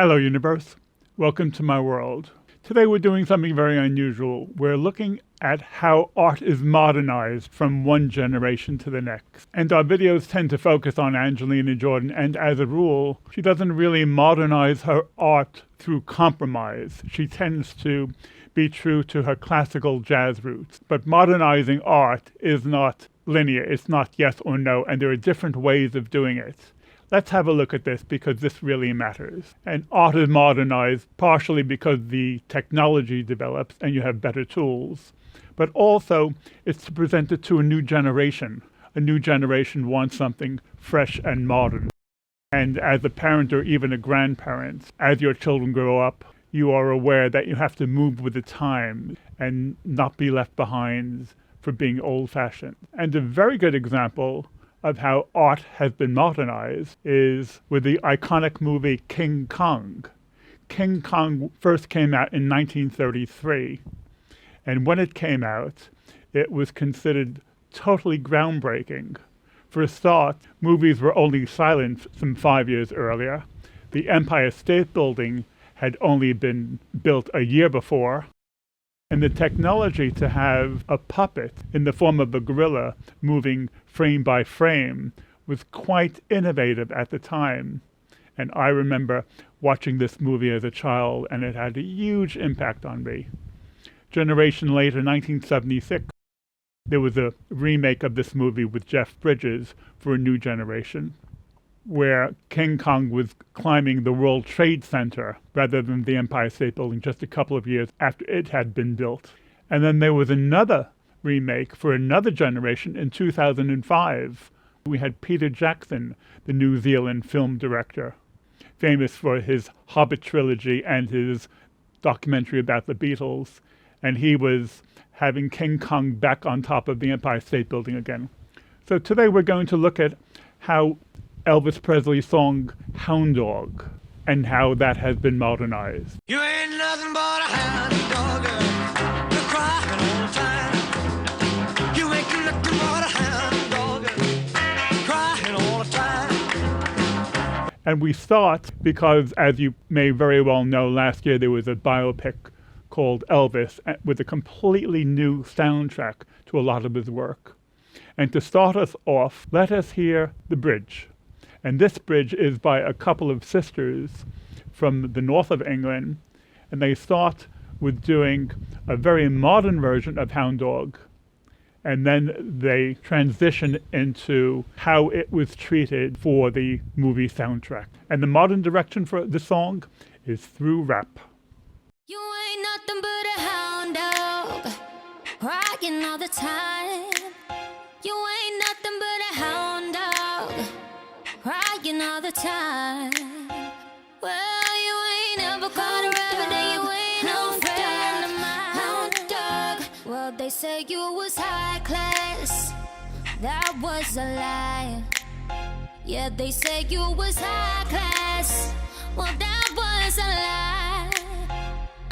Hello, universe. Welcome to my world. Today we're doing something very unusual. We're looking at how art is modernized from one generation to the next. And our videos tend to focus on Angelina Jordan, and as a rule, she doesn't really modernize her art through compromise. She tends to be true to her classical jazz roots. But modernizing art is not linear. It's not yes or no, and there are different ways of doing it. Let's have a look at this because this really matters. And art is modernized partially because the technology develops and you have better tools. But also, it's to present it to a new generation. A new generation wants something fresh and modern. And as a parent or even a grandparent, as your children grow up, you are aware that you have to move with the times and not be left behind for being old-fashioned. And a very good example of how art has been modernized is with the iconic movie King Kong. King Kong first came out in 1933, and when it came out, it was considered totally groundbreaking. For a start, movies were only silent some 5 years earlier. The Empire State Building had only been built a year before, and the technology to have a puppet in the form of a gorilla moving frame by frame was quite innovative at the time. And I remember watching this movie as a child, and it had a huge impact on me. Generation later, 1976, there was a remake of this movie with Jeff Bridges for a new generation, where King Kong was climbing the World Trade Center rather than the Empire State Building just a couple of years after it had been built. And then there was another remake for another generation in 2005. We had Peter Jackson, the New Zealand film director, famous for his Hobbit trilogy and his documentary about the Beatles. And he was having King Kong back on top of the Empire State Building again. So today we're going to look at how Elvis Presley's song Hound Dog and how that has been modernized. You ain't nothing but a hound dog, girl. You're crying all the time. You ain't nothing but a hound dog, girl. Crying all the time. And we start because, as you may very well know, last year there was a biopic called Elvis with a completely new soundtrack to a lot of his work. And to start us off, let us hear the bridge. And this bridge is by a couple of sisters from the north of England, and they start with doing a very modern version of Hound Dog, and then they transition into how it was treated for the movie soundtrack. And the modern direction for the song is through rap. You ain't nothing but a hound dog, crying all the time. You ain't nothing but a hound dog, crying all the time. Well, you ain't never caught a rabbit and you ain't no friend of mine. Hound dog. Well, they say you was high class. That was a lie. Yeah, they say you was high class. Well, that was a lie.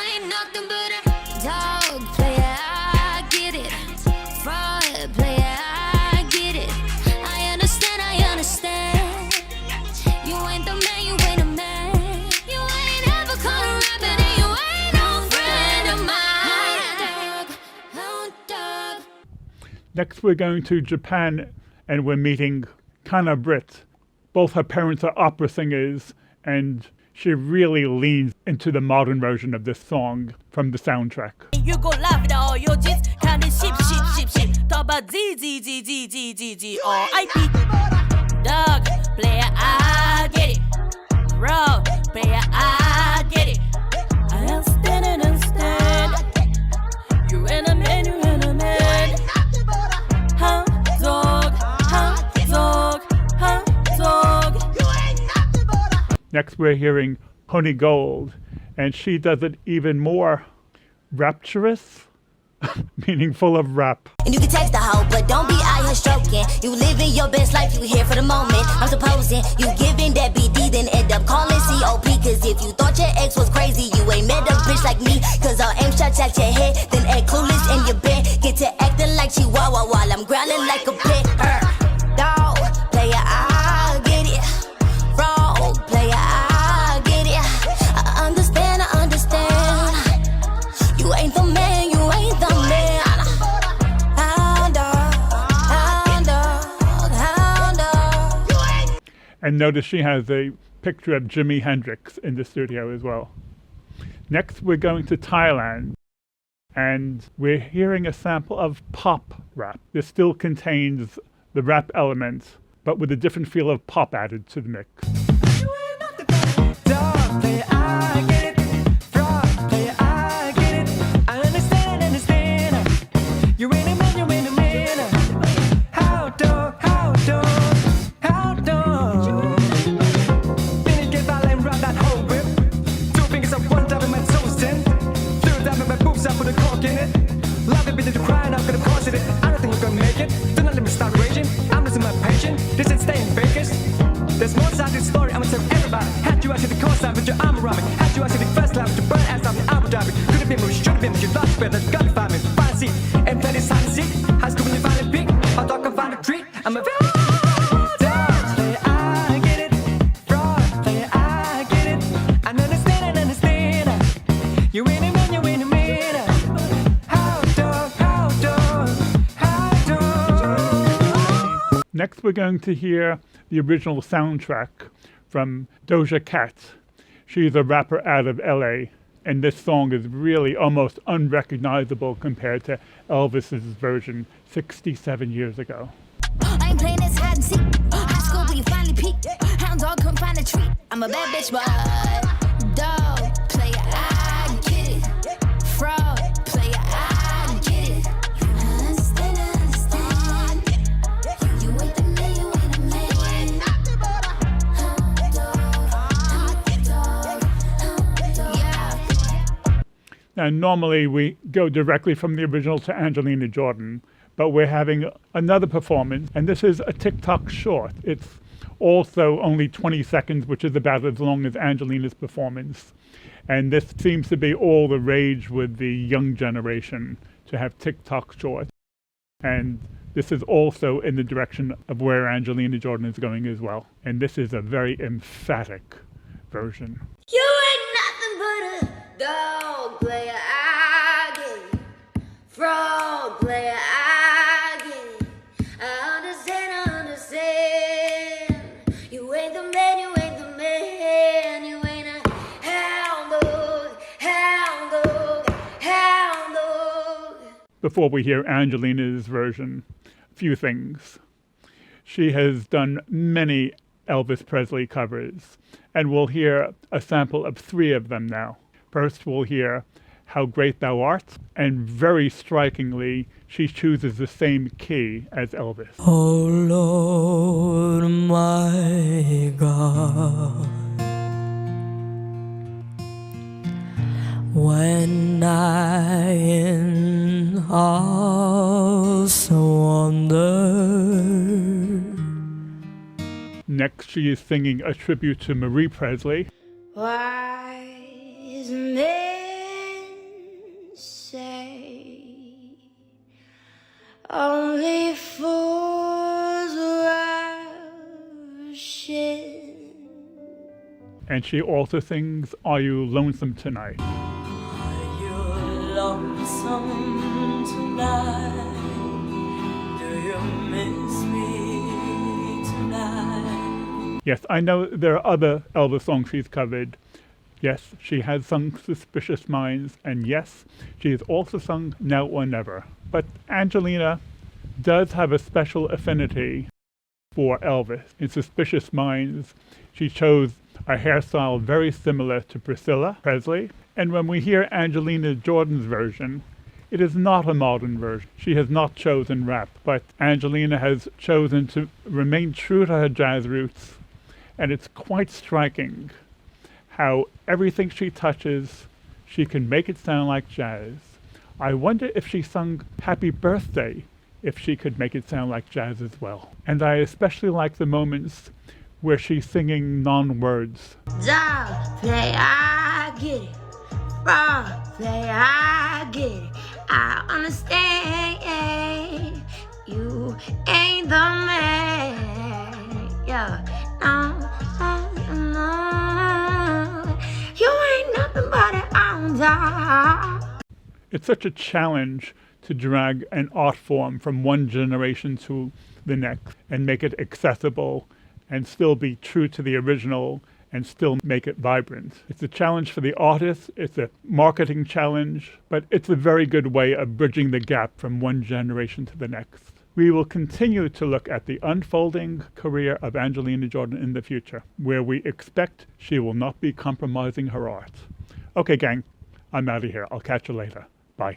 Ain't nothing but a dog player. I get it. Fraud player. I get it. I understand. You ain't the man, you ain't a man. You ain't ever caught a rabbit and you ain't no friend of mine. Hound dog. Next we're going to Japan, and we're meeting Kana Britt. Both her parents are opera singers, and she really leans into the modern version of this song from the soundtrack. You go laugh at all your jits, kind of ship. Talk about Z, or IP. Dog, player, I get it. Raw, player, I get it. I understand. You and a man. Hound dog. Next we're hearing Honey Gold, and she does it even more rapturous, meaning full of rap. And you can text the hoe, but don't be out here stroking. You living your best life, you here for the moment. I'm supposing you giving that BD, then end up calling COP. Cause if you thought your ex was crazy, you ain't met a bitch like me. Cause I'll aim shots at your head, then act clueless in your bed. Get to acting like Chihuahua while I'm growling like a pet. Dog, player, I get it. Frog, player, I get it. And notice she has a picture of Jimi Hendrix in the studio as well. Next, we're going to Thailand, and we're hearing a sample of pop rap. This still contains the rap elements, but with a different feel of pop added to the mix. Dog player, I get it. Frog player, I get it. I understand, understand. You ain't a man, you ain't a man. How dog, how dog, how dog. Then get violent and rub that whole whip. 2 fingers up, 1 time in my toes, 10. 3rd time in my boobs, I put a cork in it. Love it, but the crying, I'm gonna cause it. I don't think you're gonna make it. Do not let me start raging. I'm losing my patience. This ain't staying Vegas. There's more side to the story, I'ma tell everybody. Had you out to the coast side with your arm around me. Had you out to the first line with your burn ass out in Abu Dhabi. Could have been me, should have been me, you lost better, gotta find me. Find a seat, and plenty of time to see. High school when you find a peak, hot dog can find a treat. I'm a very dog player, I get it. Frog player, I get it. I understand, understand. You ain't a man, you ain't a man. How dog, how dog, how dog. Next, we're going to hear the original soundtrack from Doja Cat. She's a rapper out of LA, and this song is really almost unrecognizable compared to Elvis's version 67 years ago. I ain't playing this hide and seek. High school where you finally peak. Hound dog couldn't find a treat. I'm a bad bitch, but dog player, I get it. Frog player, I get it. Understand, understand. You ain't the man, you ain't the man. Hound dog, yeah. Now, normally we go directly from the original to Angelina Jordan, but we're having another performance, and this is a TikTok short. It's also only 20 seconds, which is about as long as Angelina's performance. And this seems to be all the rage with the young generation, to have TikTok shorts. And this is also in the direction of where Angelina Jordan is going as well. And this is a very emphatic version. You ain't nothing but a dog player, I get it. Frog player, I get it. I understand, understand. You ain't the man, you ain't the man. You ain't a hound dog, hound dog, hound dog. Before we hear Angelina's version, a few things. She has done many Elvis Presley covers, and we'll hear a sample of 3 of them now. First, we'll hear How Great Thou Art, and very strikingly, she chooses the same key as Elvis. Oh Lord, my God, when I in awesome wonder. Next, she is singing a tribute to Marie Presley. Wise men say only fools rush in. And she also sings Are You Lonesome Tonight? Are you lonesome tonight? Do you miss me tonight? Yes, I know there are other Elvis songs she's covered. Yes, she has sung Suspicious Minds, and yes, she has also sung Now or Never. But Angelina does have a special affinity for Elvis. In Suspicious Minds, she chose a hairstyle very similar to Priscilla Presley. And when we hear Angelina Jordan's version, it is not a modern version. She has not chosen rap, but Angelina has chosen to remain true to her jazz roots. And it's quite striking how everything she touches, she can make it sound like jazz. I wonder if she sung Happy Birthday, if she could make it sound like jazz as well. And I especially like the moments where she's singing non-words. Dog play, I get it. Frog play, I get it. I understand. You ain't the man. Yeah, no, no. You ain't nothing but an hound dog. It's such a challenge to drag an art form from one generation to the next and make it accessible and still be true to the original and still make it vibrant. It's a challenge for the artist, it's a marketing challenge, but it's a very good way of bridging the gap from one generation to the next. We will continue to look at the unfolding career of Angelina Jordan in the future, where we expect she will not be compromising her art. Okay, gang, I'm out of here. I'll catch you later. Bye.